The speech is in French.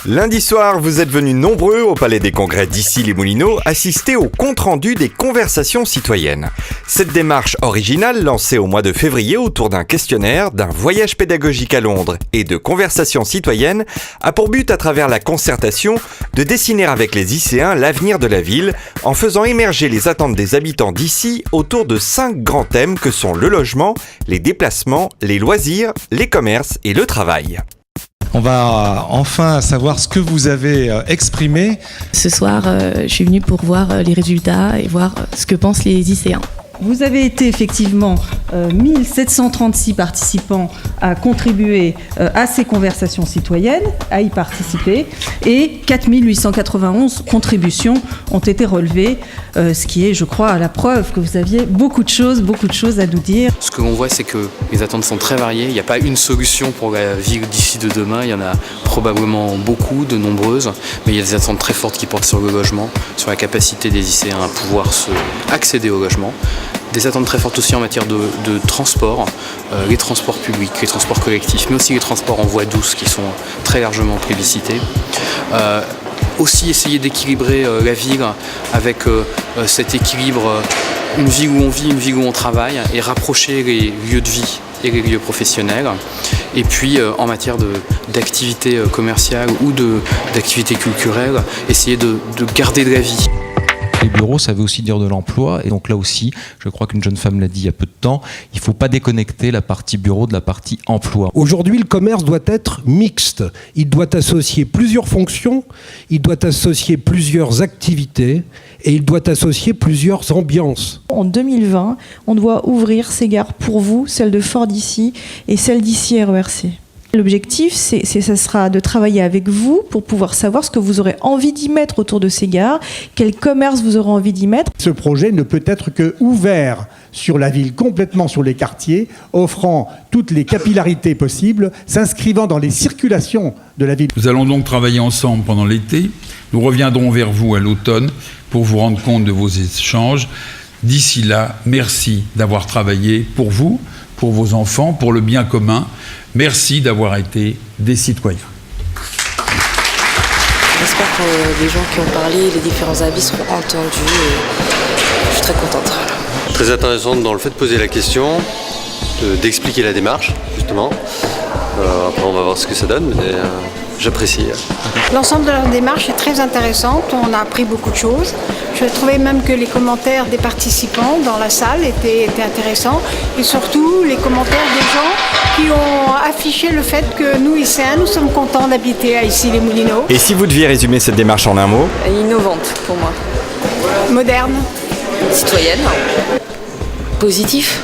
Lundi soir, vous êtes venus nombreux au Palais des Congrès d'Issy-les-Moulineaux assister au compte-rendu des conversations citoyennes. Cette démarche originale, lancée au mois de février autour d'un questionnaire, d'un voyage pédagogique à Londres et de conversations citoyennes, a pour but, à travers la concertation, de dessiner avec les Icéens l'avenir de la ville en faisant émerger les attentes des habitants d'Issy autour de 5 grands thèmes que sont le logement, les déplacements, les loisirs, les commerces et le travail. On va enfin savoir ce que vous avez exprimé. Ce soir, je suis venue pour voir les résultats et voir ce que pensent les Icéens. Vous avez été effectivement 1736 participants à contribuer à ces conversations citoyennes, à y participer, et 4891 contributions ont été relevées, ce qui est, je crois, la preuve que vous aviez beaucoup de choses à nous dire. Ce que l'on voit, c'est que les attentes sont très variées. Il n'y a pas une solution pour la ville d'ici de demain. Il y en a probablement beaucoup, de nombreuses, mais il y a des attentes très fortes qui portent sur le logement, sur la capacité des Icéens à pouvoir accéder au logement. Des attentes très fortes aussi en matière de transport, les transports publics, les transports collectifs, mais aussi les transports en voie douce qui sont très largement plébiscités. Aussi essayer d'équilibrer la ville avec cet équilibre, une ville où on vit, une ville où on travaille, et rapprocher les lieux de vie et les lieux professionnels. Et puis en matière d'activité commerciale ou d'activité culturelle, essayer de garder de la vie. Les bureaux, ça veut aussi dire de l'emploi. Et donc là aussi, je crois qu'une jeune femme l'a dit il y a peu de temps, il ne faut pas déconnecter la partie bureau de la partie emploi. Aujourd'hui, le commerce doit être mixte. Il doit associer plusieurs fonctions, il doit associer plusieurs activités et il doit associer plusieurs ambiances. En 2020, on doit ouvrir ces gares pour vous, celle de Fort d'Issy et celle d'Issy RERC. L'objectif, ça sera de travailler avec vous pour pouvoir savoir ce que vous aurez envie d'y mettre autour de ces gares, quel commerce vous aurez envie d'y mettre. Ce projet ne peut être que ouvert sur la ville, complètement sur les quartiers, offrant toutes les capillarités possibles, s'inscrivant dans les circulations de la ville. Nous allons donc travailler ensemble pendant l'été. Nous reviendrons vers vous à l'automne pour vous rendre compte de vos échanges. D'ici là, merci d'avoir travaillé pour vous, pour vos enfants, pour le bien commun. Merci d'avoir été des citoyens. J'espère que les gens qui ont parlé, les différents avis seront entendus et je suis très contente. Très intéressante dans le fait de poser la question, d'expliquer la démarche, justement. Après, on va voir ce que ça donne, mais j'apprécie. L'ensemble de leur démarche est très intéressante, on a appris beaucoup de choses. Je trouvais même que les commentaires des participants dans la salle étaient intéressants et surtout les commentaires des gens qui ont affiché le fait que nous, Icéens, nous sommes contents d'habiter à Issy-les-Moulineaux. Et si vous deviez résumer cette démarche en un mot ? Innovante pour moi. Moderne. Citoyenne. Positif.